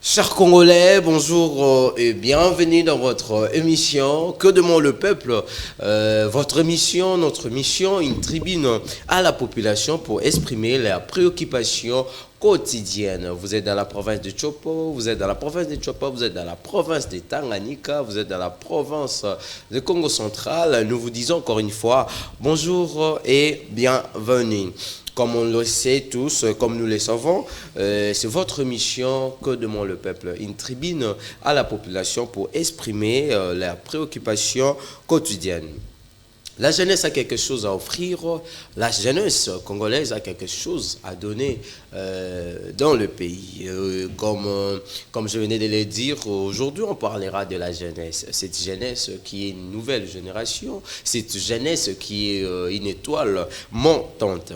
Chers Congolais, bonjour et bienvenue dans votre émission Que demande le peuple. Votre émission, notre mission, une tribune à la population pour exprimer leurs préoccupations quotidiennes. Vous êtes dans la province de Chopo, vous êtes dans la province de Chopo, vous êtes dans la province de Tanganyika, vous êtes dans la province de Congo central. Nous vous disons encore une fois bonjour et bienvenue. Comme on le sait tous, comme nous le savons, c'est votre mission Que demande le peuple. Une tribune à la population pour exprimer leurs préoccupations quotidiennes. La jeunesse a quelque chose à offrir, la jeunesse congolaise a quelque chose à donner dans le pays. Comme je venais de le dire, aujourd'hui on parlera de la jeunesse. Cette jeunesse qui est une nouvelle génération, cette jeunesse qui est une étoile montante.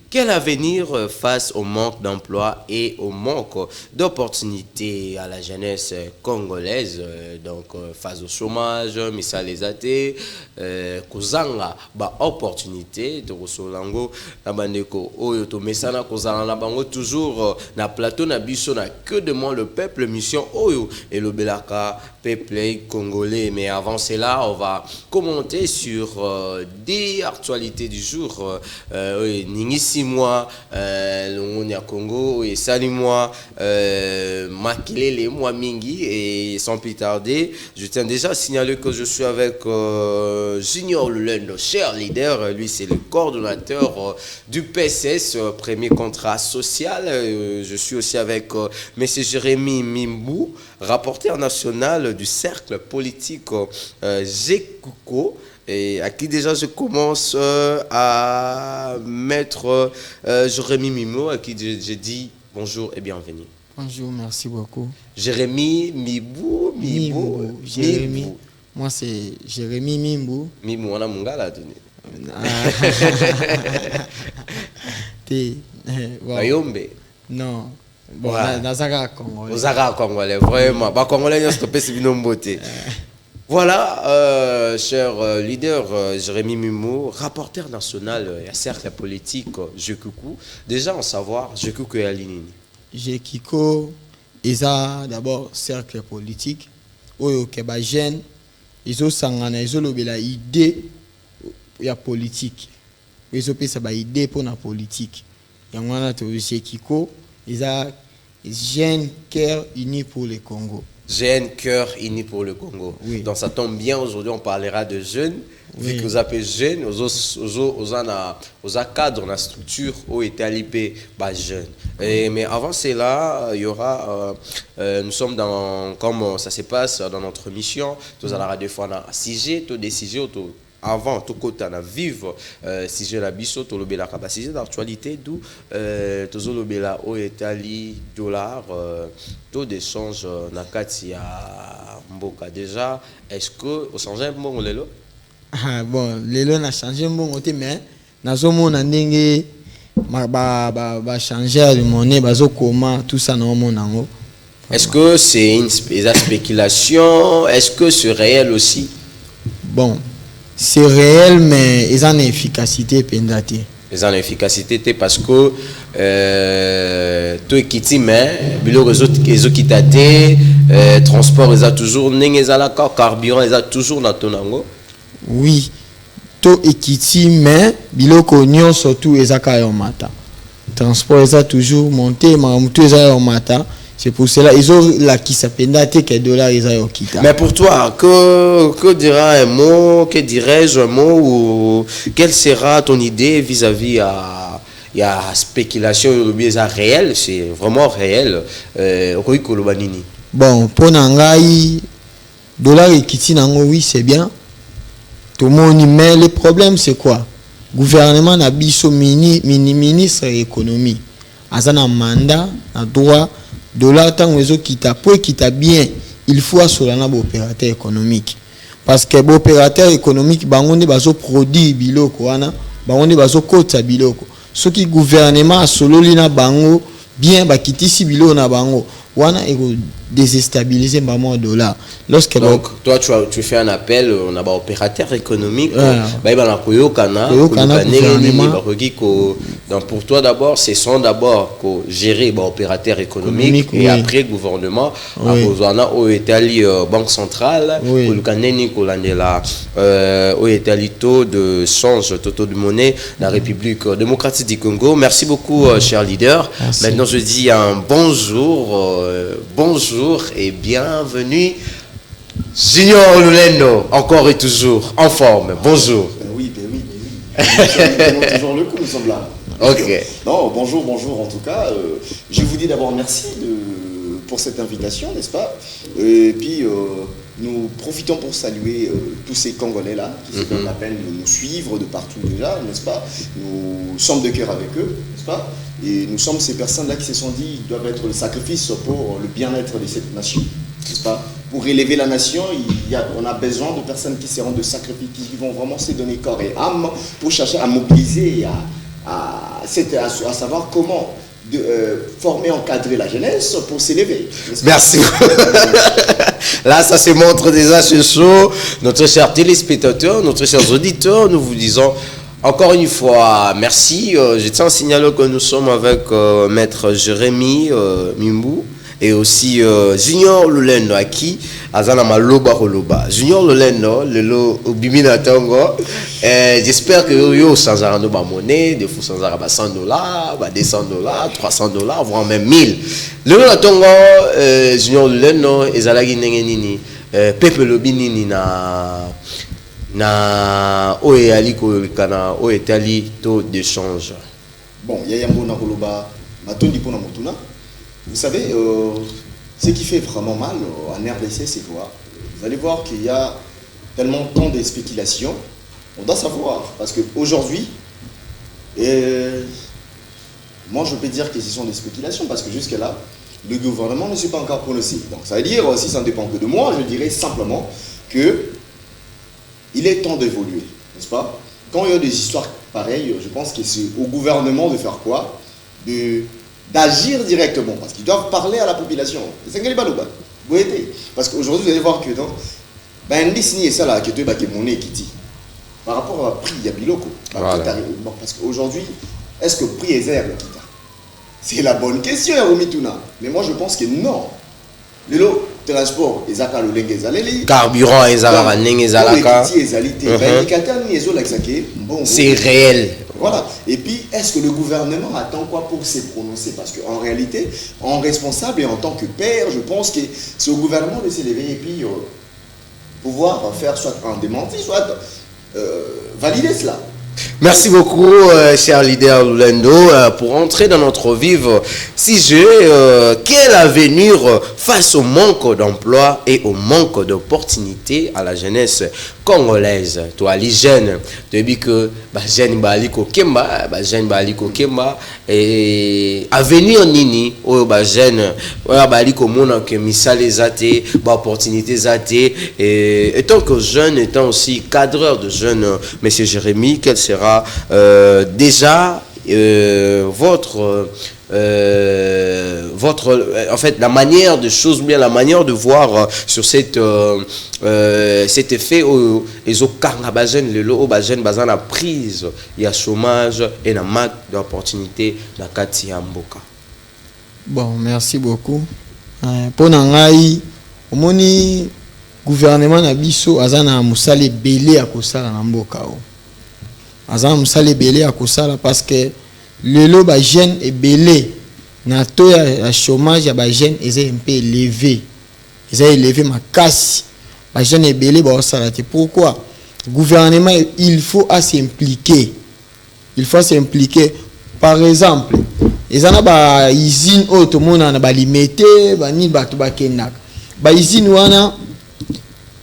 Quel avenir face au manque d'emploi et au manque d'opportunités à la jeunesse congolaise, donc face au chômage, misala ezate, kozanga ba opportunité de Rosolango na bandeko oyo to mesana kozala na bango toujours na plateau na biso na Que demande le peuple mission oyo et le belaka peuple congolais. Mais avant cela, on va commenter sur des actualités du jour. Moi, Longonia Congo et Salut-moi, Makilele moi Mingi. Et sans plus tarder, je tiens déjà à signaler que je suis avec Junior Lulendo, cher leader. Lui, c'est le coordonnateur du PSS, premier contrat social. Je suis aussi avec M. Jérémy Mimbou, rapporteur national du cercle politique Jekuko. Et à qui déjà je commence à mettre Jérémy Mimo, à qui je dis bonjour et bienvenue. Bonjour, merci beaucoup. Jérémy Mibou, Jérémy. Mibou. Moi c'est Jérémy Mimbou. Mibou, on a mon gars là. Bayombe. Non. Bon, Nazara Congolais. Nazara Congolais, vraiment. Bah Congolais, on se passe une beauté. Voilà, cher leader Jérémy Mimo, rapporteur national et cercle politique Jekuku. Déjà en savoir, Jekuku et Alinini. Jekuku, ils ont d'abord cercle politique. Oyo keba jeune, ils ont sangana, ils ont l'obéla idée ya politique. Ils ont pris ba idée pour la politique. Yangwana to Jekuku, ils ont jeune cœur uni pour le Congo. J'ai un cœur uni pour le Congo. Oui. Donc ça tombe bien, aujourd'hui on parlera de jeunes. Oui. Vu que vous appelez jeunes, aux cadres, dans la structure, où est alipé, jeunes. Mais avant cela, il y aura, nous sommes dans, comme ça se passe dans notre mission, tous à la radio, on a 6G, tous des 6G, avant tout côté à vivre si je la biso to le bela capacité d'actualité d'où to le bela au Italie dollar taux d'échange na kati ya mboka déjà est-ce que au changer bon lelo bon lelo na changer bon côté mais nazo mona ndenge ba changer de monnaie bazo comment tout ça na mona ngo. Est-ce que c'est une spéculation, est-ce que c'est réel aussi? Bon, c'est réel, mais ils ont une efficacité pendate. Ils ont une efficacité parce que tout est quitté, mais les réseaux qui t'attaquent, transport, ils ont toujours, carburant, ils ont toujours dans ton angle. Oui, tout est quitté, mais les surtout, ils ont matin. Transport, ils ont toujours monté, mais ils ont matin. C'est pour cela ils ont la qui s'appelle que dollar ils ont quitté. Mais pour toi, que dira un mot, que dirais-je un mot ou quelle sera ton idée vis-à-vis à la spéculation réelle, c'est vraiment réel. Bon, pour Nangai, dollar et quitté oui c'est bien. Tout le monde mais le problème c'est quoi? Gouvernement n'a biso ministre économie. Azana mandat, a droit dollar tant que quitta pour quitter bien il faut assurer un opérateur économique parce que l'opérateur économique bangonde bazo produit biloko wana bangonde bazo kota biloko ce qui gouvernement a solo lina bango bien ba kitisi biloko na bango wana déstabiliser le dollar. Lorsque donc toi tu fais un appel on a un opérateur économique donc pour toi d'abord c'est son d'abord gérer opérateur économique et après gouvernement au Italie banque centrale au Lukaneni au Italie taux de change taux de monnaie la République démocratique du Congo. Merci beaucoup cher leader. Maintenant je dis un bonjour et bienvenue Junior Lulendo, encore et toujours en forme. Bonjour. Oui. Nous toujours le coup, nous sommes là. Ok. Non, bonjour en tout cas. Je vous dis d'abord merci pour cette invitation, n'est-ce pas? Et puis nous profitons pour saluer tous ces Congolais-là qui se donnent la peine de nous suivre de partout déjà, n'est-ce pas? Nous sommes de cœur avec eux, n'est-ce pas? Et nous sommes ces personnes-là qui se sont dit qu'ils doivent être le sacrifice pour le bien-être de cette nation, n'est-ce pas? Pour élever la nation, on a besoin de personnes qui seront de sacrifices, qui vont vraiment se donner corps et âme pour chercher à mobiliser, à savoir comment former, encadrer la jeunesse pour s'élever. Merci. Là, ça se montre déjà ce show. Notre cher téléspectateur, notre chers auditeurs, nous vous disons encore une fois merci. Je tiens à signaler que nous sommes avec maître Jérémy Mimbu et aussi Junior Lulendo qui azana maloba holoba. Junior Lulendo lelo bimina tongo. J'espère que yo sans arando ba monnaie, de fou sans araba $100, $200, $300, voire même 1000. Lelo tongo Junior Lulendo ezalaki ndenge nini pepe lobi nini na oeyali ko kana oetali taux d'échange. Bon, yayambo na holoba matondi pona motuna. Vous savez, ce qui fait vraiment mal en RDC, c'est quoi? Vous allez voir qu'il y a tellement tant de spéculations. On doit savoir, parce qu'aujourd'hui, moi je peux dire que ce sont des spéculations, parce que jusque-là, le gouvernement ne s'est pas encore prononcé. Donc ça veut dire, si ça ne dépend que de moi, je dirais simplement que il est temps d'évoluer, n'est-ce pas? Quand il y a des histoires pareilles, je pense que c'est au gouvernement de faire quoi? D'agir directement, parce qu'ils doivent parler à la population. Parce qu'aujourd'hui, vous allez voir que dans par rapport à prix, il y a biloko. Parce qu'aujourd'hui, est-ce que le prix est zéro? C'est la bonne question, Romituna. Mais moi, je pense que non. Le transport, carburant, c'est réel. Voilà. Et puis, est-ce que le gouvernement attend quoi pour se prononcer? Parce qu'en réalité, en responsable et en tant que père, je pense que c'est au gouvernement de s'élever et puis pouvoir faire soit un démenti, soit valider cela. Merci beaucoup, cher leader Lulendo. Pour entrer dans notre vif sujet, quel avenir face au manque d'emploi et au manque d'opportunités à la jeunesse congolaise? Toi, les jeunes, tu dis que jeune baliko kemba, jeune baliko kemba, et avenir nini, jeune baliko mona que misale zate, opportunités zate, et tant que jeune, étant aussi cadreur de jeunes, monsieur Jérémy, quel sera déjà votre en fait la manière de choses, bien la manière de voir sur cet effet où les jeunes le lot jeunes bazan la prise, il y a chômage et la manque d'opportunités dans kati ya mboka. Bon, merci beaucoup. Pour nangai omoni gouvernement na biso azana musale belé à kosala na mboka o. Azana musale belé à kosala parce que le lot ba jeune est belé na taux ya chômage ya ba jeune est un peu élevé. Ils ont élevé ma casse. Ba jeune est belé ba osala te. Pourquoi? Gouvernement il faut s'impliquer. Il faut s'impliquer. Par exemple, ils en a ba usine auto mona na ba limité ba ni ba to ba kenak. Ba usine wana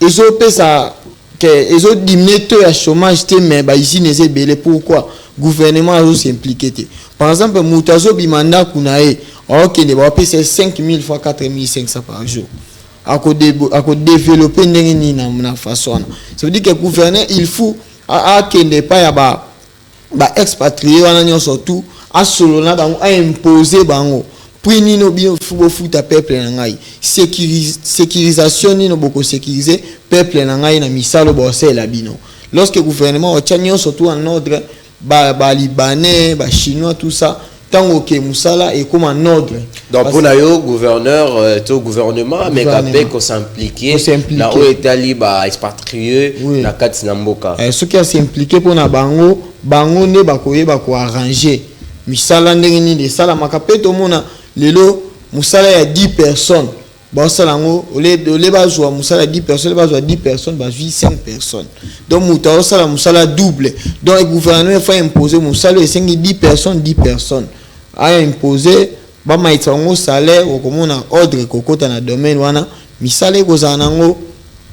ils ont fait ça que ils ont diminué taux ya chômage te mais ba usine est belé. Pourquoi? Gouvernement a s'impliqué. Par exemple, Moutazo Bimanda Kunae, ok, il va payer 5 000 fois 4 500 par jour. À développer une façon. Ça veut dire que le gouvernement, il faut qu'il n'y ait pas expatrié, surtout à imposer prix nino bien futa peuple na ngai sécurisation nino boko sécuriser peuple na ngai na misalo bosela bino lorsque gouvernement otchanyo surtout en ordre ba libanais ba chinois tout ça tango ke musala et comme en ordre donc pour nayo gouverneur to gouvernement mais capé ko s'impliquer na o etali ba expatrié na kati na mboka ce qui a s'impliquer pour na bango ne bakoyeba ko arranger misala ndenge ni de sala makape to mona lelo musala ya 10 personnes ba sala ngo ole bazwa musala 10 personnes bazwa 10 personnes bazwi 5 personnes donc muta sala musala double donc le gouvernement faut imposer musala et 10 personnes a imposer ba maitra ngo salaire ou comme on a ordre kokota na domaine wana misala ko zanango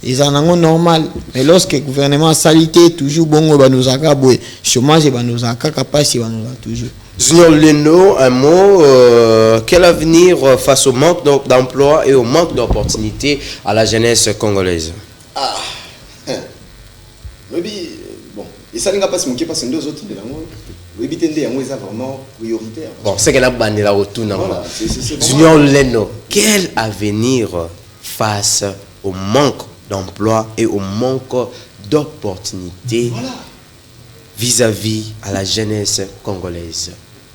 ezanango normal mais lorsque le gouvernement salité toujours bongo ba nous akabwe chômage ba nous akaka pasi ba nous toujours. Junior Leno, un mot, quel avenir face au manque d'emploi et au manque d'opportunités à la jeunesse congolaise? Ah, bon, et ça n'est pas ce qui passe deux autres de la mort. C'est vraiment prioritaire. Bon, c'est qu'elle a banni la retour. Junior Leno, quel avenir face au manque d'emploi et au manque d'opportunités vis-à-vis à la jeunesse congolaise?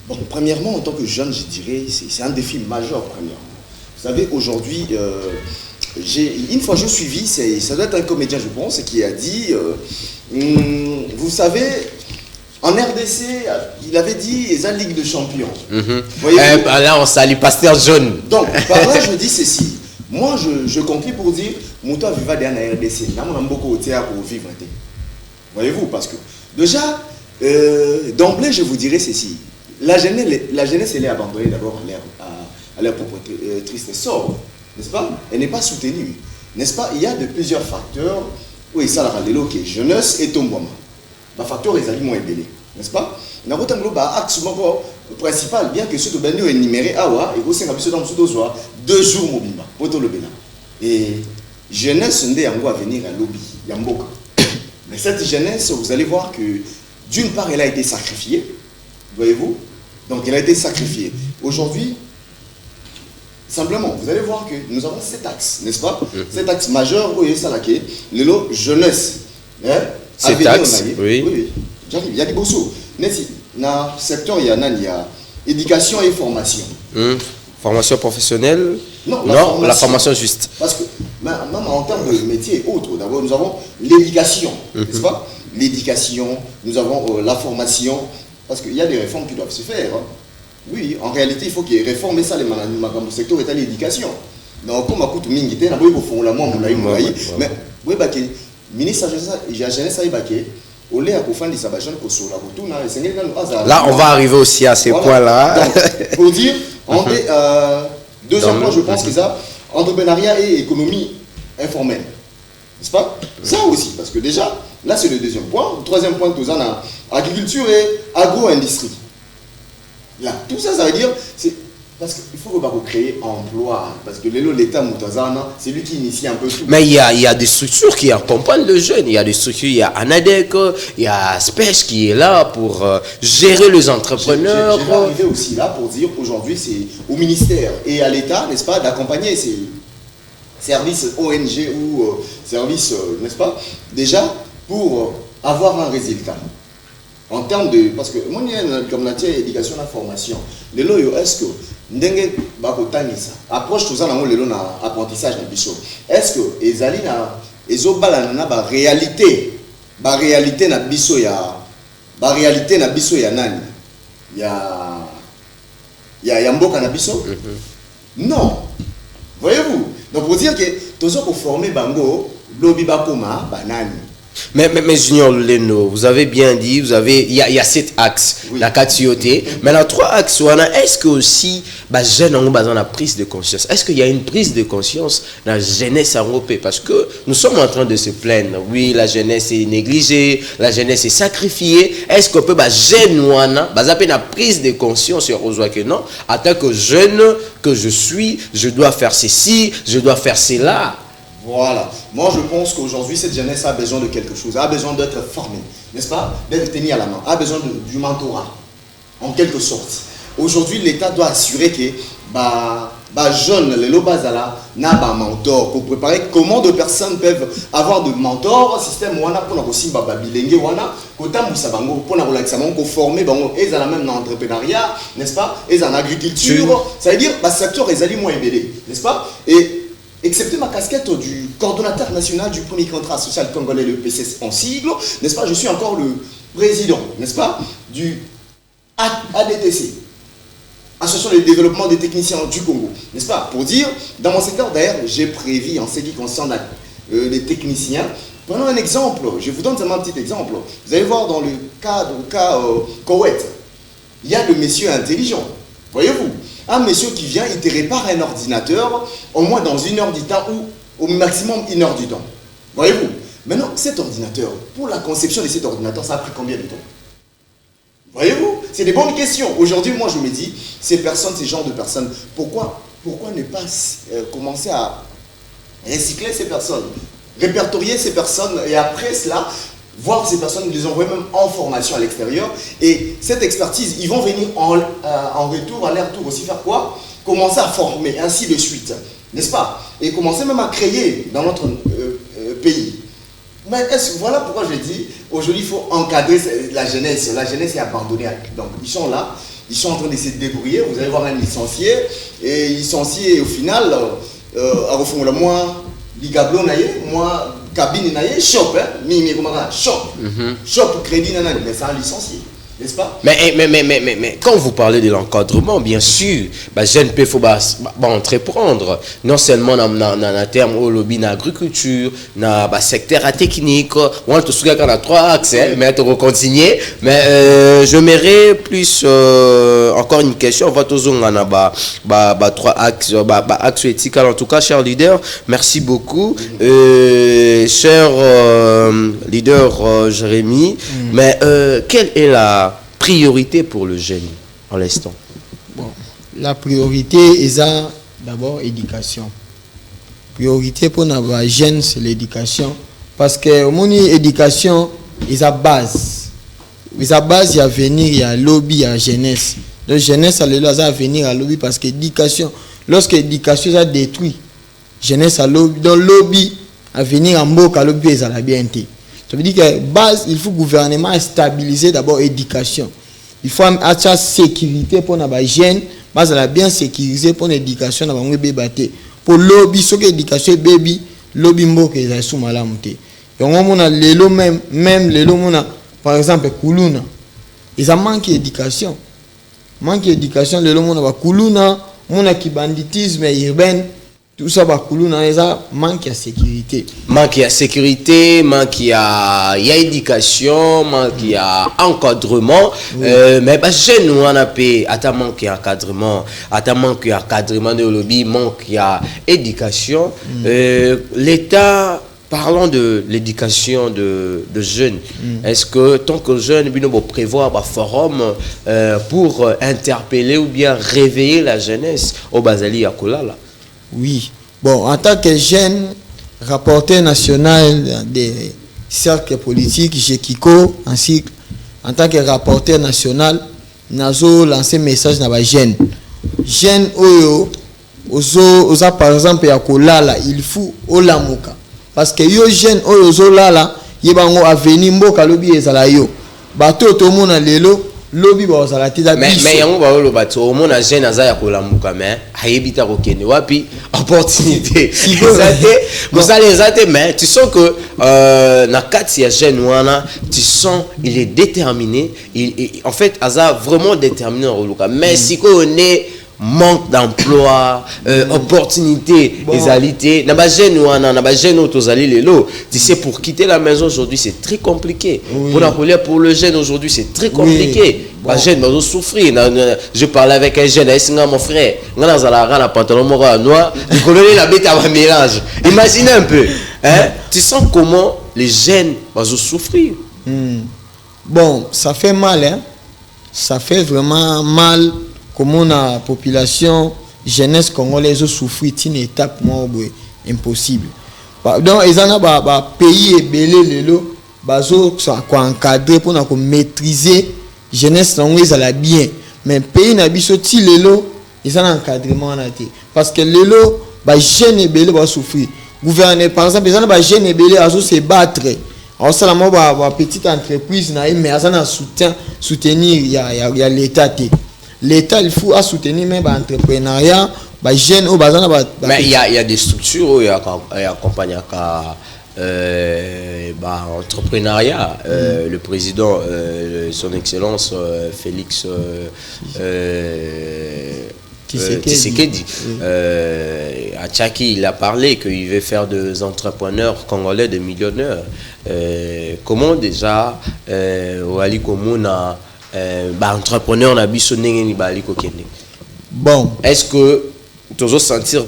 Bon, premièrement, en tant que jeune, je dirais, c'est un défi majeur, premièrement. Vous savez, aujourd'hui, une fois je suivi, ça doit être un comédien, je pense, qui a dit, vous savez, en RDC, il avait dit, ils ont Ligue de Champions. Là, on salue Pasteur Jaune. Donc, par là, je dis ceci. Moi, je conclue pour dire, Mouta viva dans la RDC, nous avons beaucoup de théâtre pour vivre. Voyez-vous, parce que, déjà, d'emblée, je vous dirais ceci. La jeunesse, elle est abandonnée d'abord à leur propre triste sort, n'est-ce pas? Elle n'est pas soutenue, n'est-ce pas? Il y a de plusieurs facteurs où il s'agit de la jeunesse et tombement. Les facteurs sont moins élevés, n'est-ce pas? Il y a un axe principal, bien que ce soit énuméré, il y a 2 jours mobiles. Et jeunesse, on va venir à lobby, Yamboka. Mais cette jeunesse, vous allez voir que d'une part, elle a été sacrifiée. Voyez-vous? Donc, elle a été sacrifiée. Aujourd'hui, simplement, vous allez voir que nous avons 7 axes, n'est-ce pas? 7 axes majeurs où il y a ça là qui est le jeunesse. 7 axes, oui. Oui. J'arrive, il y a des beaux sauts. Mais si, dans le secteur, il y a éducation et formation. Formation professionnelle? Non, la formation juste. Parce que, même en termes de métier et autres, d'abord, nous avons l'éducation, n'est-ce pas? L'éducation, nous avons la formation. Parce qu'il y a des réformes qui doivent se faire. Hein. Oui, en réalité, il faut qu'il y ait réforme ça, le secteur est à l'éducation. Donc, comme à mingi, il y a des gens mais oui, le ministre de la Jeunesse là, on va arriver aussi à ces points-là. Pour dire, deuxième point, je pense que ça, entrepreneuriat et économie informelle. N'est-ce pas? Ça aussi, parce que déjà, là c'est le deuxième point. Le troisième point, tout ça, agriculture et agro-industrie. Là, tout ça, ça veut dire, parce qu'il faut créer emploi. Parce que l'État Moutazana, c'est lui qui initie un peu tout. Mais il y a des structures qui accompagnent le jeune. Il y a des structures, il y a ANADEC, il y a SPECH qui est là pour gérer les entrepreneurs. Je vais arriver aussi là pour dire aujourd'hui, c'est au ministère et à l'État, n'est-ce pas, d'accompagner ces services ONG ou services, n'est-ce pas, déjà pour avoir un résultat. En termes de, parce que moi, comme la éducation, la formation, les loyaux, est-ce que ndenge bakotangisa approche tout ça dans le apprentissage de biso, est-ce que ezali na ezobalana na ba réalité na biso ya nani ya mboka na biso? Non, voyez-vous. Donc pour dire que tous pour former bango lobi bakoma banani. Mais Junior Leno, vous avez bien dit, il y a 7 axes, oui. La Katioté, mais dans 3 axes, est-ce que aussi, jeunes ont besoin de prise de conscience? Est-ce qu'il y a une prise de conscience dans la jeunesse européenne? Parce que nous sommes en train de se plaindre. Oui, la jeunesse est négligée, la jeunesse est sacrifiée. Est-ce qu'on peut, jeune, une prise de conscience sur que non? En tant que jeune que je suis, je dois faire ceci, je dois faire cela. Voilà. Moi, je pense qu'aujourd'hui, cette jeunesse a besoin de quelque chose, a besoin d'être formée, n'est-ce pas? D'être tenue à la main, a besoin du mentorat, en quelque sorte. aujourd'hui l'État doit assurer que jeunes les lobazala n'a pas mentor pour préparer comment de personnes peuvent avoir de mentors système wana pour na simba babilenge wana kotambusa bango pour na relaxa bango former bango et à la même dans l'entrepreneuriat, n'est-ce pas, et en agriculture, ça veut dire secteur ezali moins élevé, n'est-ce pas, et excepté ma casquette du coordonnateur national du premier contrat social congolais, le PCS en sigle, n'est-ce pas, je suis encore le président, n'est-ce pas, du ADTC, Association de développement des techniciens du Congo, n'est-ce pas, pour dire, dans mon secteur d'ailleurs, j'ai prévu en ce qui concerne les techniciens. Prenons un exemple, je vous donne seulement un petit exemple. Vous allez voir dans le cas Koweït, il y a le monsieur intelligent, voyez-vous. Un monsieur qui vient, il te répare un ordinateur au moins dans 1 heure du temps ou au maximum 1 heure du temps. Voyez-vous. Maintenant, cet ordinateur, pour la conception de cet ordinateur, ça a pris combien de temps? Voyez-vous. C'est des bonnes questions. Aujourd'hui, moi, je me dis, ces genres de personnes, pourquoi ne pas commencer à recycler ces personnes, répertorier ces personnes et après cela, voir ces personnes, les envoyer même en formation à l'extérieur. Et cette expertise, ils vont venir en retour, à leur tour aussi faire quoi? Commencer à former, ainsi de suite. N'est-ce pas? Et commencer même à créer dans notre pays. Mais voilà pourquoi je dis, aujourd'hui il faut encadrer la jeunesse. La jeunesse est abandonnée. Donc ils sont là, ils sont en train de se débrouiller. Vous allez voir un licencié. Et licencié au final, à refond le mois, ligablo naïe, moi, cabine naïe, shop, hein, shop, crédit nanani, mais c'est un licencié. N'est-ce pas? Mais quand vous parlez de l'encadrement, bien sûr, jeune peut faut entreprendre non seulement dans terme au lobby dans l'agriculture, dans le secteur technique, on te souvient qu'on a 3 axes, mais on continuer. Mais je m'irai plus encore une question. On va tous on a 3 axes, axe éthique. En tout cas, cher leader, merci beaucoup, cher leader Jérémy. Mais quelle est la priorité pour le jeune en l'instant? Bon, la priorité est d'abord l'éducation. Priorité pour les jeunes, c'est l'éducation. Parce que mon éducation est à base. Il y a venir, il y a lobby, il y a jeunesse. Donc jeunesse, elle est à venir à lobby parce que l'éducation, lorsque l'éducation est détruite, jeunesse à lobby, dans lobby, à venir en bas, à lobby, elle a bien été. Ça veut dire que base, il faut le gouvernement stabiliser d'abord l'éducation. Il faut avoir sécurité pour les jeunes, base à la bien sécuriser pour l'éducation dans les bébés. Pour lobby, ce que l'éducation est baby, lobby mboke est sous malamute. Donc on a les lots même les lots par exemple Kuluna, ils ont manqué d'éducation. Manque d'éducation les lots on a Kuluna, on a qui banditisme urbain. Tout ça, manque de sécurité. Manque de sécurité, manque de éducation, manque de encadrement. Oui. Mais jeune nous on a payé, manque d'encadrement, manque d'encadrement de lobby, manque d'éducation. L'État, parlons de l'éducation de jeunes. Est-ce que tant que jeune, nous prévoir un forum pour interpeller ou bien réveiller la jeunesse au Basali à Kolala? Oui. Bon, en tant que jeune rapporteur national des cercles politiques, JEKICO, ainsi en tant que rapporteur national, nous avons lancé un message à les jeunes. Jeunes, par exemple, il faut olamuka. Parce que les jeunes, ils vont venir mboka lobi ezala yo. Bato to mona lelo. Lobby mais yango ba lo bato au mona jeune aza ya kolamuka mais hayebita kokende wapi opportunité vous allez mais tu sens que na kati ya jeune wana tu sens il est déterminé en fait aza vraiment déterminé en luka mais si ko on manque d'emploi, opportunité, égalité. Na ba jeune wana, na ba jeune otozali lelo. Tu sais pour quitter la maison aujourd'hui c'est très compliqué. Oui. Pour le jeune aujourd'hui c'est très compliqué. Oui. Ba jeune va souffrir. Je parlais avec un jeune, mon frère. Ngana zala na pantalon noir, il colonne la bête à mélange. Imaginez un peu, hein? Tu sens comment les jeunes vont souffrir. Bon, ça fait mal hein. Ça fait vraiment mal. Comment la population jeunesse congolaise souffre d'une étape impossible. Donc ils ont un pays belé lelo bazo encadré pour maîtriser jeunesse congolaise à la bien. mais pays na biso ti lelo ils ont un encadrement na té parce que lelo ba jeune ebele ba souffrir gouverner par exemple ils ont ba jeune ebele azo se battre alors ça la ba petite entreprise na mais ça na soutenir il y a l'état té l'état il faut soutenir même ba entrepreneuriat ba jeune au bazana ba mais il y a des structures où il y a accompagner entrepreneuriat, le président, son excellence Félix Tshisekedi, à Tchaki, il a parlé qu'il veut faire des entrepreneurs congolais, des millionnaires. Comment déjà, Wali Komuna, entrepreneur n'a bon, est-ce que tu veux sentir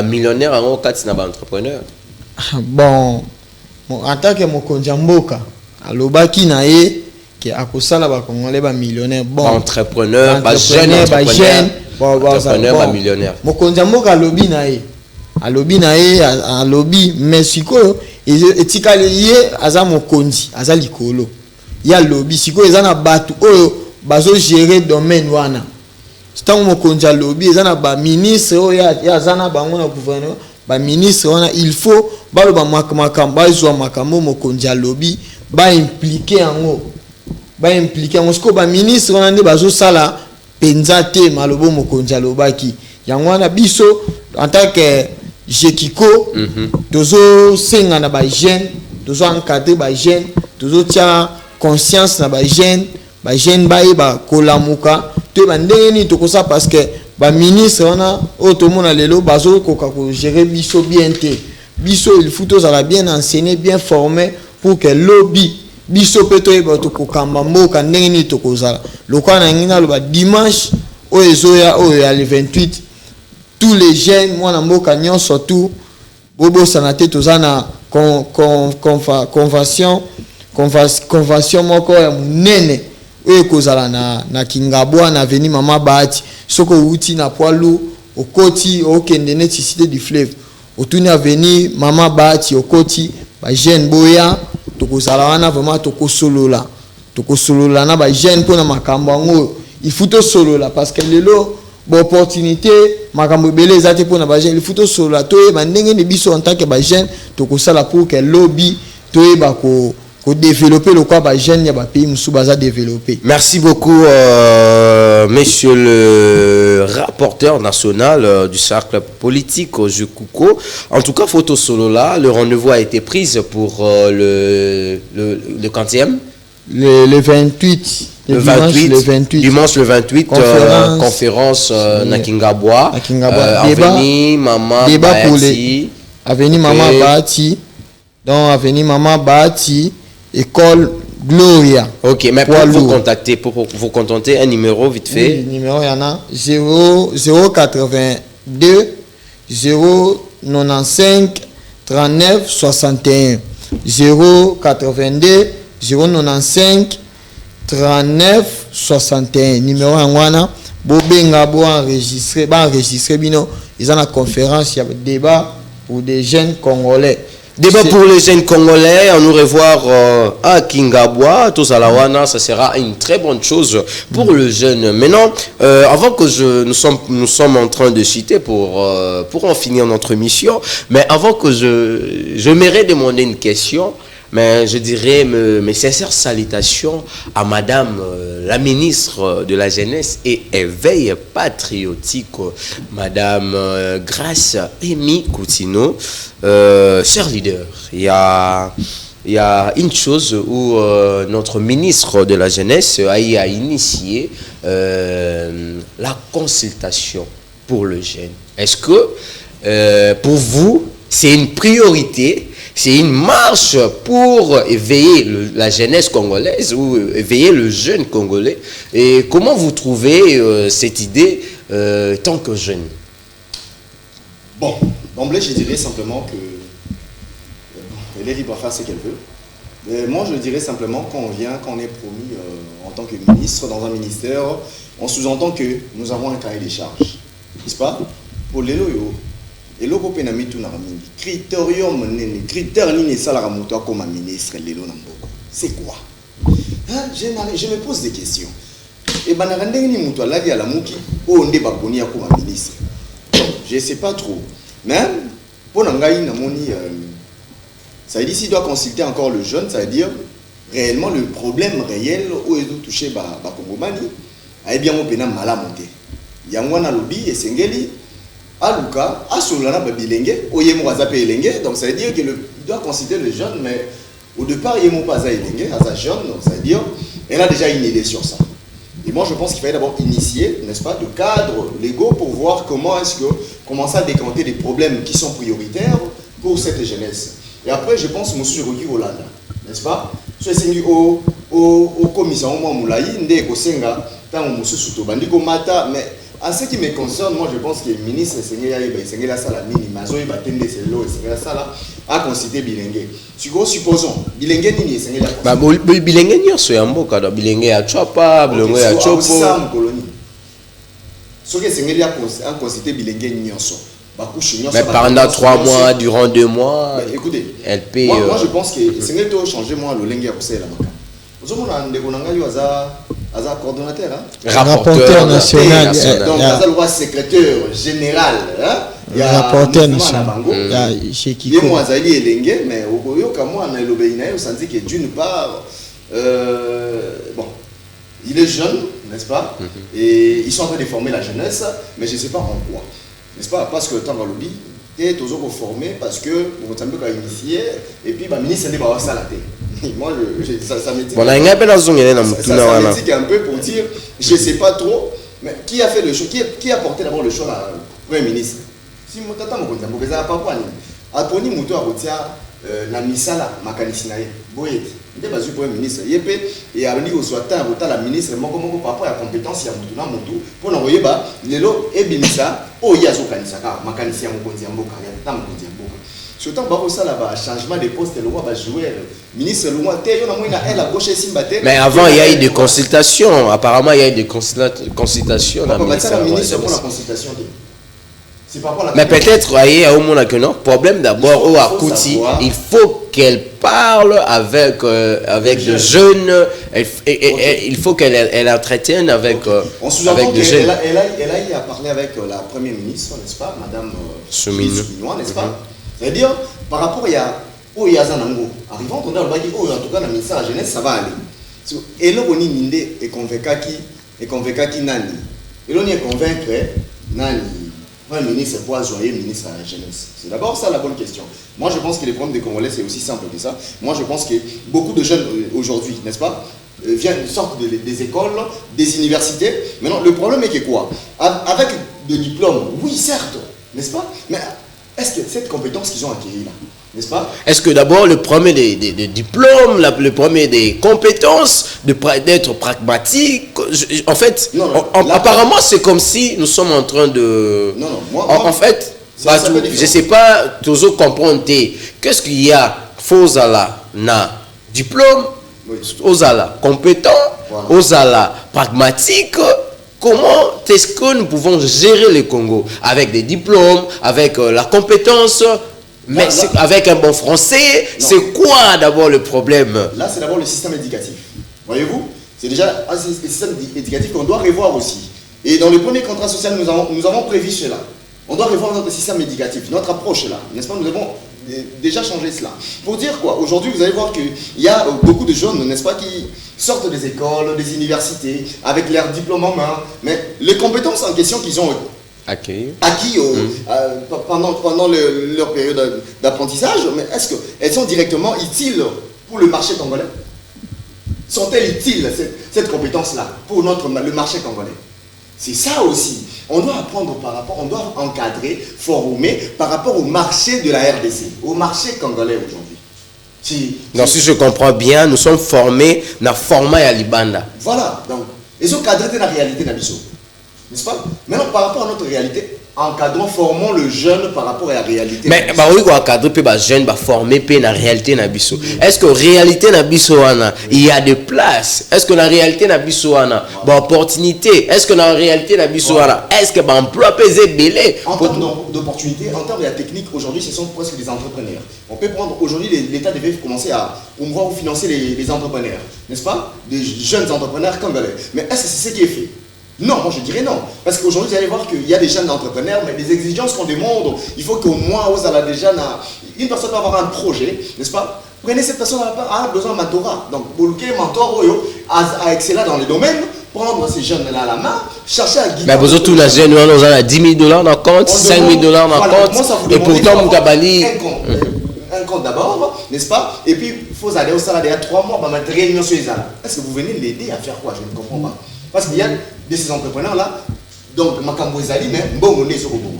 millionnaire en cas de entrepreneur? Bon, en tant que mokonzi mboka alobaki na ye ke akosala ba congolais ba millionnaire bon entrepreneur ba jeune millionnaire mokonzi mboka alobi na ye alobi mais sikoyo etikali ye aza mokonzi aza likolo ya lobi sikoyo eza na batu oyo bazo gérer domaine wana ntango mokonzi alobi eza na ba ministre oyo ya aza na bango na gouvernement ba ministre wana il faut baloba makambo ezwa makambo mokonzi alobi ba impliquer yango siko ba ministre wana nde bazosala penza te malobo mokonzi alobaki yango wana biso en tant que jekiko tozo senga na ba jeune tozo encadrer ba jeune tozo tia conscience na ba jeune ba kolamuka to ba ndeni tokosa parce que ba ministre wana otomona lelo bazo koka ko gérer biso bien te biso il faut tous ala bien enseigner bien former pour que lobby biso peto e bato ko kamba mboka ndenge ni tokozala lokwa na ngina lo ba dimanche o ezoya o ya le 28 tous les jeunes mwana mboka nyonso tout bobo sanate tozana convention moko ya munene oyo kozala na Kingabwa na avenue Mama Bahati soko uti na poilu okoti okende neti cité du fleuve otuni avenue Mama Bahati okoti ba jeune boya tokozala wana vraiment tokosolola na ba jeune pona makambo ngo il faut to solola parce que lelo bo opportunité makambo belé ezate pona ba jeune il faut to solola to e bandenge ne biso en tant que ba jeune tokosala pour que lobby to e ba ko développer le quoi jeune ya ba pays musu baza développer. Merci beaucoup monsieur le rapporteur national du cercle politique au Jukuko. En tout cas photo solo là, le rendez-vous a été pris pour le 40e le 28 dimanche le 28 conférence na Kingabwa avenue Mama Bahati avenue Mama Bahati donc avenue Mama Bahati école Gloria. Ok, mais pour vous contacter, pour vous contenter, un numéro vite fait. Oui, numéro il y en a 082 095 39 61 082 095 39 61 numéro wana bobenga bo enregistrer bino ils ont la conférence il y a débat pour des jeunes congolais. Débat pour les jeunes congolais, on nous revoir à Kingabwa, Tozalawana, ça sera une très bonne chose pour le jeune. Maintenant, avant que nous sommes en train de citer pour en finir notre mission, mais avant que je m'aimerais demander une question, mais je dirais mes sincères salutations à Madame la ministre de la Jeunesse et Éveil Patriotique, Madame Grace Amy Coutinho. Cher leader, il y a une chose où notre ministre de la Jeunesse a initié la consultation pour le jeune. Est-ce que pour vous, c'est une priorité? C'est une marche pour éveiller la jeunesse congolaise ou éveiller le jeune congolais. Et comment vous trouvez cette idée tant que jeune? Bon, d'emblée, je dirais simplement que elle est libre à faire ce qu'elle veut. Mais moi, je dirais simplement qu'on est promis en tant que ministre dans un ministère, on sous-entend que nous avons un cahier des charges. N'est-ce pas? Pour les loyaux. Et le penami tout na mingi critérium nene critère ni salara moto comme ministre lelo na mboko c'est quoi hein? Je me pose des questions et ben ni muto la ya la muki o nde ba boni ya ko ministre. Je sais pas trop. Même pour ngai na moni ça veut dire s'il doit consulter encore le jeune, ça veut dire réellement le problème réel où il doit toucher ba Kongomani a bien mo pena mala monter. Yango na lobby et sengeli aluka asolana ba bilenge oyemo azape elenge, donc ça veut dire que il doit considérer le jeune, mais au départ yemo pas za elenge aza jeune, donc ça veut dire elle a déjà une idée sur ça. Et moi je pense qu'il fallait d'abord initier, n'est-ce pas, de cadres légaux pour voir comment est-ce que commencer à décanter des problèmes qui sont prioritaires pour cette jeunesse. Et après je pense monsieur Rogi Hollande, n'est-ce pas, ce sengi au commission au moulaï ndé ko senga tant monsieur Souto bandiko mata, mais en ce qui me concerne, moi je pense que le ministre Sengeli la sala nini mazo ba tende selo Sengeli la sala a considéré bilenge. Supposons bilenge nini Sengeli la ba bilenge nyonso ya mboka do bilenge ya chapa bilenge ya chopo ça colonie. Ce que Sengeli a considéré bilenge nyonso ba couche nyonso. Mais pendant 3 mois, durant 2 mois, écoutez, elle paye. Moi je pense que Sengeli doit changer moi le lenge ya kusela maka. Vous avez ndeko nanga yo aza coordonnateur, hein? Rapporteur national. Donc, il y a secrétaire général. Il y a rapporteur national. Chez qui? Il y a moi, Elenge, mais au Koyo, comme moi, on a l'obéina, on s'en dit que d'une part, bon, il est jeune, n'est-ce pas? Et ils sont en train de former la jeunesse, mais je ne sais pas en quoi. N'est-ce pas? Parce que tant que lobby, tu es toujours formé parce que vous avez initié, et puis, le ministre n'est pas salaté. Moi, ça m'étique. Bon, ça m'étique un peu pour dire, je ne sais pas trop, mais qui a fait le choix, qui a porté d'abord le choix à Premier ministre? Si mon tata m'a dit, je ne sais pas quoi. Aponi Mouto a retiré la misala, ma canisinae, boyet. Il était basé Premier ministre. Et a dit au soit la ministre, moi, comme par rapport à la compétence, il y a Moutouna, pour l'envoyer, les lots et Bimisa, oh, il y a son canisaka, ma canissia, mon condiambo, il y a un surtout que ça là-bas, changement de poste, le roi va jouer. Ministre, le roi, elle a gauche et Simbaté. Mais avant, il y a eu des consultations. Apparemment, il y a eu des consultations. La ministre pour la consultation. Mais peut-être, il y a au moins un problème d'abord au Akouti. Il faut qu'elle parle avec des jeunes. Il faut qu'elle entretienne avec des jeunes. Elle a eu à parler avec la première ministre, n'est-ce pas, Madame Souminois, n'est-ce pas? C'est-à-dire, par rapport à Oyazanango, arrivant, on a le baguette, en tout cas, dans le ministère de la jeunesse, ça va aller. Et là, on est convaincu qui nani. Et là, on est convaincu nani. Un ministre pour joyer ministre de la jeunesse. C'est d'abord ça la bonne question. Moi, je pense que les problèmes des Congolais, c'est aussi simple que ça. Moi, je pense que beaucoup de jeunes aujourd'hui, n'est-ce pas, sortent des écoles, des universités. Maintenant, le problème est que quoi? Avec des diplômes, oui, certes, n'est-ce pas? Mais est-ce que cette compétence qu'ils ont acquérie là, n'est-ce pas? Est-ce que d'abord le premier des diplômes, le premier des compétences, d'être pragmatique, en fait, apparemment c'est comme si nous sommes en train de... Non, en fait, je ne sais pas, toujours comprendre, qu'est-ce qu'il y a, Fozala, na diplôme, Ozala, compétent, voilà. Ozala, pragmatique. Comment est-ce que nous pouvons gérer le Congo avec des diplômes, avec la compétence, mais avec un bon français? C'est quoi d'abord le problème? Là, c'est d'abord le système éducatif. Voyez-vous, c'est déjà un système éducatif qu'on doit revoir aussi. Et dans le premier contrat social, nous avons prévu cela. On doit revoir notre système éducatif, notre approche là. N'est-ce pas? Nous avons déjà changé cela. Pour dire quoi? Aujourd'hui, vous allez voir qu'il y a beaucoup de jeunes, n'est-ce pas, qui sortent des écoles, des universités, avec leurs diplômes en main, mais les compétences en question qu'ils ont acquis pendant leur période d'apprentissage, mais est-ce qu'elles sont directement utiles pour le marché congolais? Sont-elles utiles, cette compétence-là, pour le marché congolais? C'est ça aussi. On doit apprendre on doit encadrer, former par rapport au marché de la RDC, au marché congolais aujourd'hui. Donc si je comprends bien, nous sommes formés dans le format à Libanda. Voilà, donc, ils ont cadré la réalité d'Abisso. N'est-ce pas? Maintenant, par rapport à notre réalité, encadrons, formons le jeune par rapport à la réalité. Mais bah oui, quoi, cadre peut bah jeune bah former peut la réalité na biso. Est-ce que réalité na biso wana il y a de place? Est-ce que la réalité na biso wana bah opportunité? Est-ce que la réalité na biso wana est-ce que bah emploi peut belé? En termes d'opportunités, en termes de la technique, aujourd'hui, ce sont presque des entrepreneurs. On peut prendre aujourd'hui, l'État devait commencer à promouvoir ou financer les entrepreneurs, n'est-ce pas? Des jeunes entrepreneurs congolais. Mais est-ce que c'est ce qui est fait? Non, moi je dirais non. Parce qu'aujourd'hui, vous allez voir qu'il y a des jeunes entrepreneurs, mais les exigences qu'on demande, il faut qu'au moins, vous avez déjà une personne doit avoir un projet, n'est-ce pas? Prenez cette personne a besoin de mentorat. Donc, pour lequel mentor a excellé dans le domaine, prendre ces jeunes-là à la main, chercher à guider. Mais vous autres, la jeune, on a 10 000 $, dans le compte, 5 000 $ dans le compte, et pourtant, vous avez un compte d'abord, n'est-ce pas? Et puis, il faut aller au salaire, il y a 3 mois, bah, mettre réunion sur les ans. Est-ce que vous venez l'aider à faire quoi? Je ne comprends pas. Parce qu'il y a de ces entrepreneurs-là, donc, Makambo Ezali, mais bon, on est sur le bon.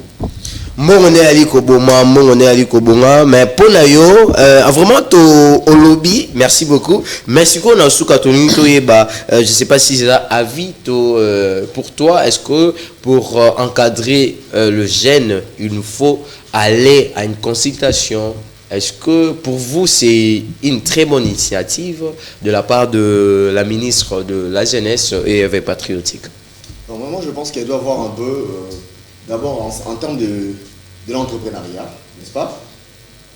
On est allé Kobonga, mais pour nayo, vraiment au lobby, merci beaucoup. Merci qu'on a sous catholique, je sais pas si c'est avis pour toi. Est-ce que pour encadrer le jeune, il nous faut aller à une consultation? Est-ce que pour vous c'est une très bonne initiative de la part de la ministre de la Jeunesse et éveil patriotique? Normalement, je pense qu'elle doit avoir un peu, d'abord en termes de l'entrepreneuriat, n'est-ce pas?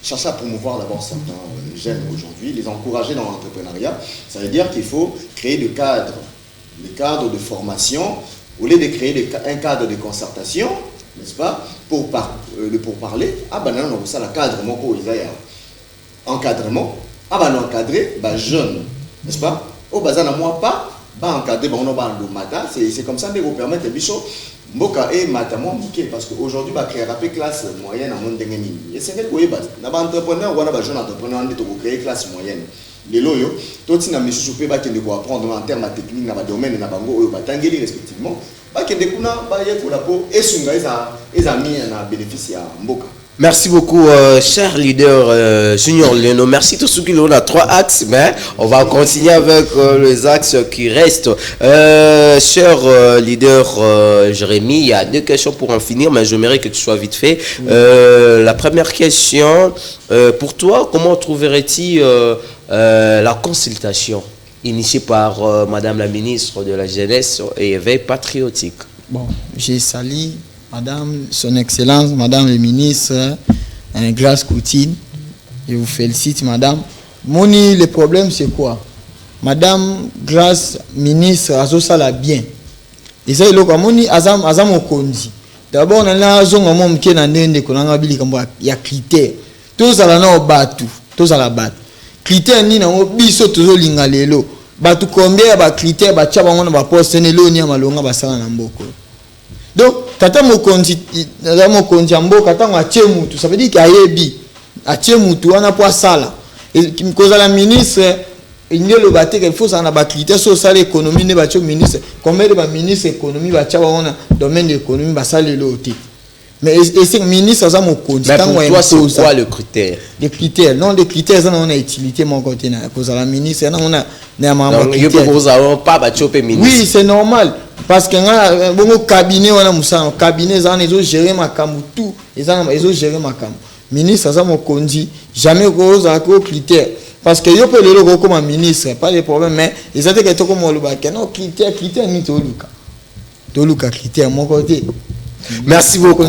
Chercher à promouvoir d'abord certains jeunes aujourd'hui, les encourager dans l'entrepreneuriat. Ça veut dire qu'il faut créer des cadres de formation, au lieu de créer un cadre de concertation, n'est-ce pas? Pour parler, ah ben non, ça le cadrement pour les ailleurs. Encadrement, ah ben non, encadré, ben jeune, n'est-ce pas? Oh ben ça n'a moi pas. Encadré, c'est comme ça que vous permettez Bichot, Mboka et Matamo, parce qu'aujourd'hui, créer la classe moyenne à mon dengeni. Et c'est que vous voyez, entrepreneur ou un jeune entrepreneur qui créer classe moyenne. Les loyaux, tout si na monsieur peut qui ne apprendre en termes techniques dans le domaine na bango ou batangeli respectivement, qui ne kuna pour la peau et sunga les amis na bénéfice à Mboka. Merci beaucoup, cher leader Junior Leno. Merci tous ceux qui ont 3 axes, mais on va continuer avec les axes qui restent. Cher leader Jérémy, il y a 2 questions pour en finir, mais j'aimerais que tu sois vite fait. La première question, pour toi, comment trouverais-tu la consultation initiée par Madame la ministre de la Jeunesse et éveil patriotique? Bon, j'ai sali Madame, Son Excellence, Madame le ministre, Grâce Coutine, je vous félicite, Madame. Moni, le problème c'est quoi? Madame Grâce, ministre, ça la bien. Et ça, il Azam Okondi. D'abord, on a un zone qui est il y a critères. Tous à la batu, tous à la batte. Critères ni na biso toujours lingalelo. Batu combien ba critères ba tchaba on ba poste ne lo ni amalonga ba sala na mboko. Donc, tata mokonzi amboka tango atie mutu, ça veut dire qu'ayebi atie mutu wana po sala. Et cause la ministre il le baté qu'il faut ça na ba critères sur ça l'économie ne ba tio ministre combien de ba ministre économie ba tchaba on domaine de l'économie ba sala loté. Mais c'est ministre ça mokonzi tango pour toi c'est quoi le critère? Les critères, non les critères ça on a utilité mon côté na cause la ministre on a pas ba tio ministre. Oui, c'est normal. Parce que bon cabinet on a musa cabinet ça ils ont géré ma camu tout ils ont géré ma camu ministre ça mon condi jamais cause à critère parce que yo peut le logo comme ministre pas de problème mais ils ont dit que comme le bac non critère ni to luka critère mon côté. Merci beaucoup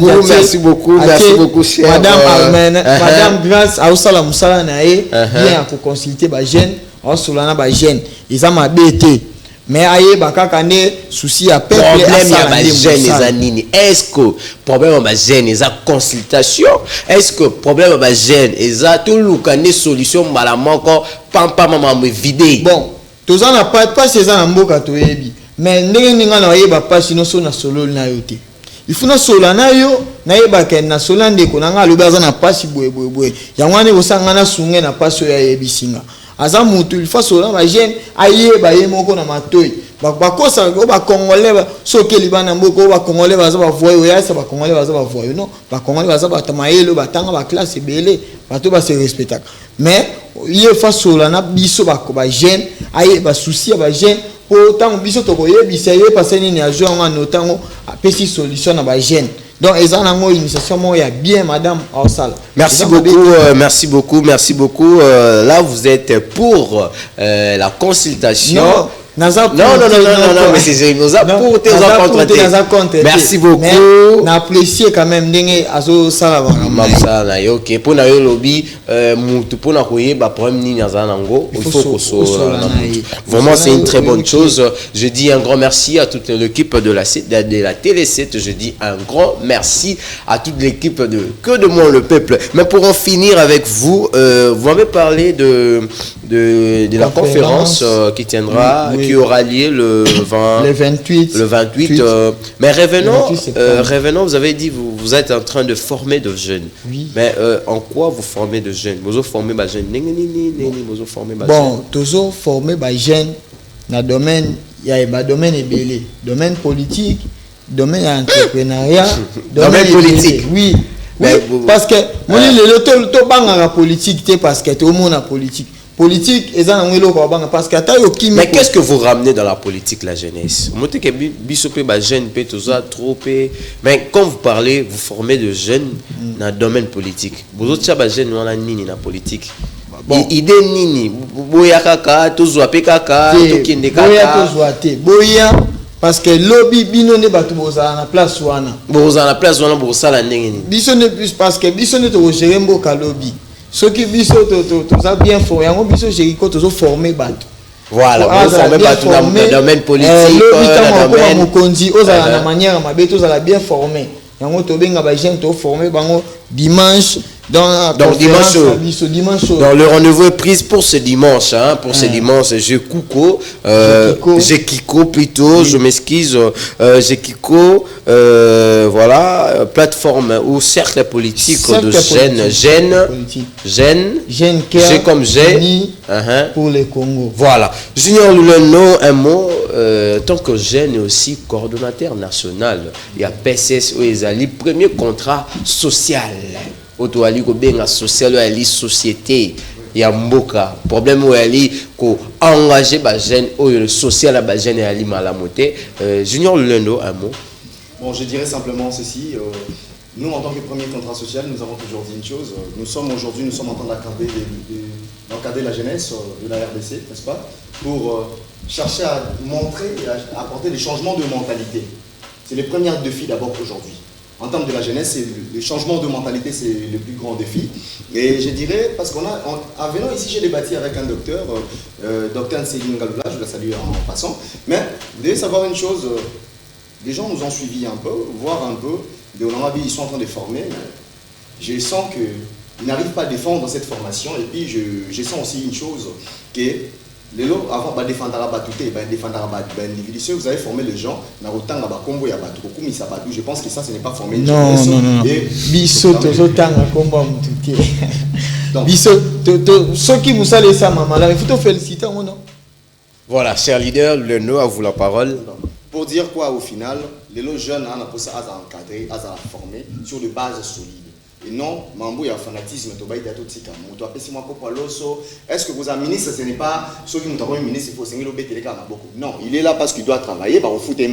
cher Madame Armen Madame Grâce à Osala Musala nae bien à consulter ba jeune on solana ba jeune ils ont ma BT. Mais aïe bakaka ne souci à peuple problème ya ba jeune les anini. Est-ce que problème ba jeune les consultation? Est-ce que problème ba jeune les a tout lukane solution bala moko pampa mama me vider? Bon, tous on n'a pas ces en mboka to yebi. Mais ndenge ninga na yeba pas sinon so na solo na yote. Il faut na solo na yo na yeba ke na solo ndeko na nga lobaza na pasi boye. Yangwane osanga na sunge na paso ya yebisinga. Aza mutu il faut solo ba jeune aye ba ye moko na matoi ba kosa ba congolais soki libana mboko ba congolais baza ba voyo ya sa ba congolais baza ba voyo non ba congolais baza ba tamayelo ba tanga ba classe belé ba to ba se respecter mais il faut solo na biso ba jeune aye ba souci ba jeune po tango biso to ko yebisa ye passer ni a jouer en notango apesi solution na ba jeune Donc ils ont une initiation moi il y a bien madame Orsal. Merci beaucoup, merci beaucoup, merci beaucoup. Là vous êtes pour la consultation. Non, mais c'est pour tes rencontres. Merci beaucoup. N'appréciez quand même dingue azo sala ça ok pour na yo lobby mutu pour na koye ba problème ni nyaza nango il faut que vraiment c'est une très bonne chose. Je dis un grand merci à toute l'équipe de la Télé 7. Je dis un grand merci à toute l'équipe de Que demande le peuple. Mais pour en finir avec vous, vous m'avez parlé de la conférence qui tiendra, qui aura lieu le 28. Mais revenons, vous avez dit vous êtes en train de former de jeunes. Oui. Mais en quoi vous formez de jeunes? Vous formez des jeunes. Bon, toujours formé des jeunes dans le domaine, il y a un domaine ébélé, domaine politique, domaine entrepreneuriat, domaine politique. Oui. Parce que moi le bangara politique parce que tout le monde a politique. Politique parce que mais qu'est-ce que vous ramenez dans la politique, la jeunesse? Mais quand vous parlez, vous formez de jeunes dans le domaine politique. Vous autres jeunes dans la politique. Bon. Idée nini boya kaka tozwa pe kaka tokende kaka boya parce que lobby bino ne batu bozala na place wana bosala ndenge nini biso ne plus parce que biso ne to gérer mboka lobby. Ce qui biso to bien formé yango biso Jericho to formé bato. Voilà, vous formez bato dans le domaine politique, dans le domaine mokonzi ozala na manière mabe to zala bien formé. Yango to benga ba jeune to formé bango dimanche donc dimanche dans le rendez-vous est prise pour ce dimanche pour ce dimanche Jekiko plutôt je m'excuse Jekiko voilà plateforme ou cercle politique de jeunes comme j'ai pour le Congo. Voilà. Junior Luleno, un mot tant que jeune et aussi coordonnateur national il y a PSS Oezali premier contrat social auto ali ko benga social ali société ya mboka problème ou ali ko engager ba jeune ou le social ba jeune ali malamoté Junior Lulendo un mot. Bon, je dirais simplement ceci nous en tant que premier contrat social nous avons toujours dit une chose nous sommes en train d'encadrer la jeunesse de la RDC, n'est-ce pas, pour chercher à montrer et à apporter des changements de mentalité. C'est le premier défi d'abord aujourd'hui. En termes de la jeunesse, le changement de mentalité, c'est le plus grand défi. Et je dirais, parce en venant ici, j'ai débattu avec un docteur, docteur Nsegui Ngaloula, je la salue en passant. Mais vous devez savoir une chose, les gens nous ont suivis un peu, voir un peu, ils sont en train de former. Je sens qu'ils n'arrivent pas à défendre cette formation. Et puis, je sens aussi une chose, que les lots avant de défendre l'individu, si vous avez formé les gens, je pense que ça, ce n'est pas formé. Non. Biso tozotanga komba mutuki. Biso ceux qui nous saluent ça maman là, il faut te féliciter non. Voilà, cher leader, le nom à vous la parole. Pour dire quoi au final, les jeunes ont pour ça à encadrer, à former sur des bases solides. Et non, Mambo, il y a un fanatisme, est-ce que vous avez un ministre, ce n'est pas ceux qui nous ont un ministre, il faut s'engager au BTLK. Non, il est là parce qu'il doit travailler, ça veut dire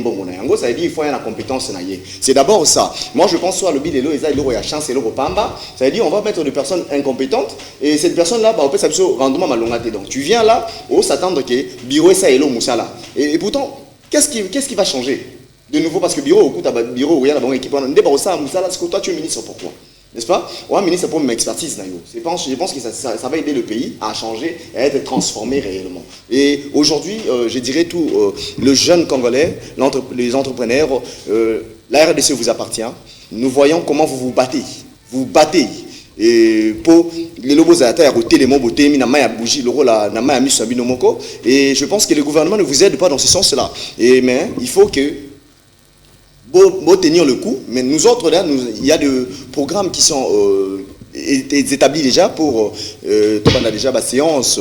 qu'il faut avoir la compétence. C'est d'abord ça. Moi, je pense soit le bilan, il y a chance, et le pamba. Ça veut dire qu'on va mettre des personnes incompétentes et cette personne-là, on peut s'appuyer rendement malongaté. Donc, tu viens là, on s'attendre que bureau ça et l'eau moussala. Et pourtant, qu'est-ce qui va changer de nouveau parce que bureau, au coup, bureau, il y a une équipe, on débat ça, moussala, parce que toi, tu es ministre, pourquoi? N'est-ce pas? Ouais, ministre pour mon expertise. Je pense que ça va aider le pays à changer et à être transformé réellement. Et aujourd'hui, je dirais tout, le jeune Congolais, les entrepreneurs, la RDC vous appartient. Nous voyons comment vous vous battez. Vous battez. Et pour les lobos à terre, les mots beauté, bougie, et je pense que le gouvernement ne vous aide pas dans ce sens-là. Mais il faut que beau tenir le coup, mais nous autres là, il y a des programmes qui sont établis déjà pour on a déjà la séance,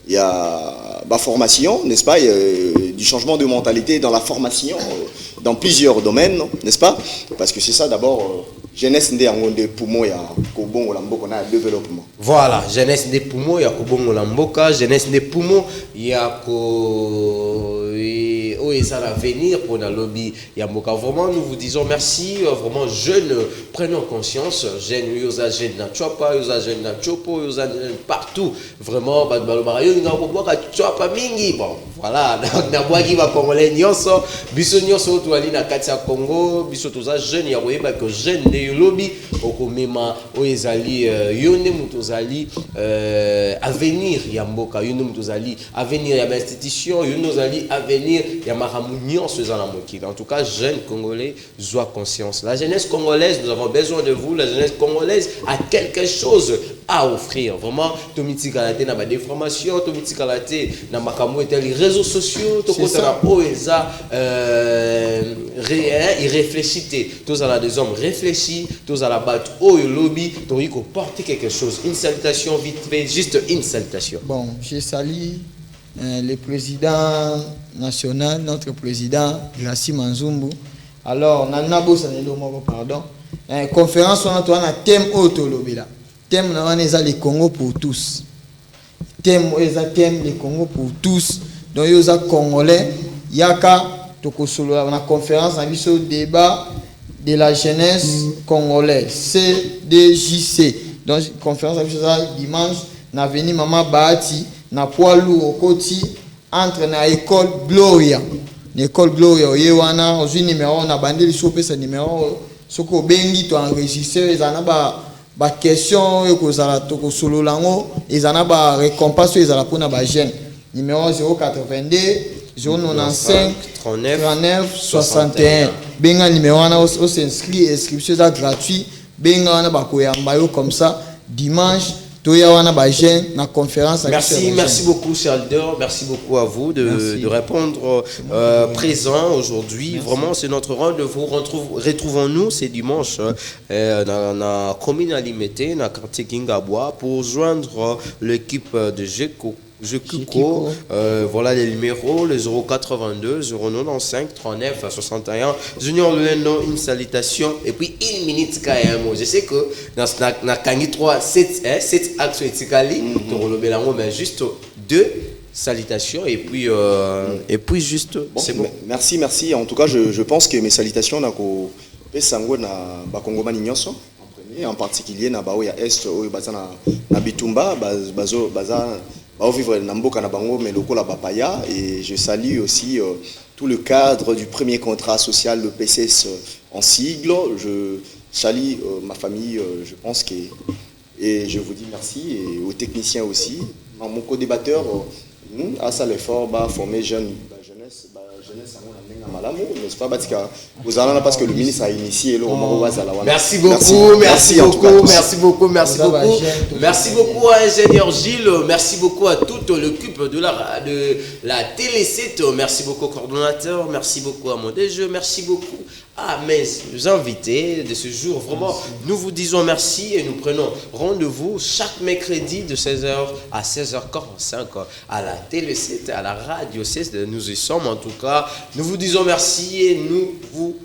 il y a la formation, n'est-ce pas, du changement de mentalité dans la formation, dans plusieurs domaines, n'est-ce pas, parce que c'est ça d'abord. Jeunesse des poumons, il y a Kobon Olamboka, on a développement. Voilà, jeunesse des poumons, il y a Kobon Olamboka, jeunesse des poumons, il y a et ça l'avenir pour le lobby Yamboka. Vraiment, nous vous disons merci. Vraiment, jeunes, prenons conscience. Jeunes, yosa jeunes na chopa, yosa jeunes na chopo, yosa jeunes partout. Vraiment, bon, voilà. Na boagi ba congolais nyonso, biso nyonso to ali na kati ya Congo, biso toza jeunes ya koyeba que jeunes de lobby okomema oyezali yone mutozali avenir ya mboka, yone mutozali avenir ya institution, yone mutozali avenir ya maramu nyonso za na mokili. En tout cas, jeunes congolais, soient conscience. La jeunesse congolaise, nous avons besoin de vous. La jeunesse congolaise a quelque chose à offrir. Vraiment, Tomiti Kalate n'a pas d'informations, Tomiti Kalate n'a pas les réseaux sociaux, Tomiti Oeza, il réfléchit. Tous à la des hommes réfléchis, tous à la batte au lobby, donc il faut porter quelque chose. Une salutation vite fait, juste une salutation. Bon, je salue le président national, notre président, Gracie Manzumbu. Alors, Nanabo Sanelo Moko, pardon. Conférence, on a un thème autolobila. Thème, on a le Congo pour tous. Thème, on a le Congo pour tous. Donc, il y a Congolais, Yaka, Tokosolo, on a conférence, on a vu ce débat de la jeunesse congolaise, CDJC. Donc, conférence, on a vu ça dimanche, on a venu Maman Bahati, na poilu au côté, entre na école Gloria. L'école Gloria, Yewana, au numéro, on a bandé le chopé, ce numéro, ce qu'on bengi, tu enregistré, ils en ont ba question, ils ont toko solo lango, ils en ont récompense, ils ont pour na jeune. Numéro 082 095 39 61. Benga numéro, on s'inscrit, inscription gratuite. Benga, on a ba koyambayo comme ça, dimanche. La conférence. Merci beaucoup, cher leader. Merci beaucoup à vous de répondre présent aujourd'hui. Vraiment, c'est notre rendez-vous. Retrouvons-nous ce dimanche dans la commune alimentée, dans le quartier Kingabwa, pour joindre l'équipe de Jekiko. Voilà les numéros, le 082 095 39 61. Junior Luendo, une salutation et puis une minute quand même. Je sais que dans la Kangi 3, 7 axes etikali, mais juste 2 salutations et puis juste bon, c'est bon. Merci. En tout cas, je pense que mes salutations na ko pesango na bakongomani nyonso. En particulier na baoya est oyo bazana na bitumba baza vivre Namboka na bango mais lokola bapaya. Et je salue aussi tout le cadre du premier contrat social, le PCS en sigle. Je salue ma famille, je pense que, et je vous dis merci, et aux techniciens aussi. Mon co-débatteur, à ça l'effort, former jeune jeunesse n'est-ce pas parce que le ministre a initié le Merci beaucoup à ingénieur Gilles, merci beaucoup à toute l'équipe de la Télé 7, merci beaucoup au coordonnateur, merci beaucoup à mon DG, merci beaucoup à mes invités de ce jour. Vraiment, nous vous disons merci et nous prenons rendez-vous chaque mercredi de 16h à 16h45 à la Télé 7, à la Radio 6. Nous y sommes en tout cas. Nous vous disons merci et nous vous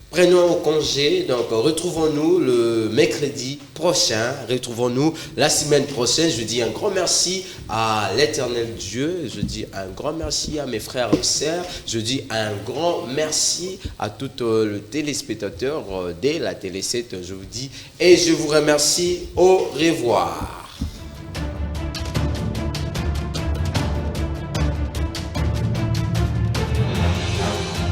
prenons au congé. Donc, retrouvons-nous le mercredi prochain. Retrouvons-nous la semaine prochaine. Je dis un grand merci à l'éternel Dieu. Je dis un grand merci à mes frères et sœurs. Je dis un grand merci à tout le téléspectateur de la Télé 7. Je vous dis et je vous remercie. Au revoir.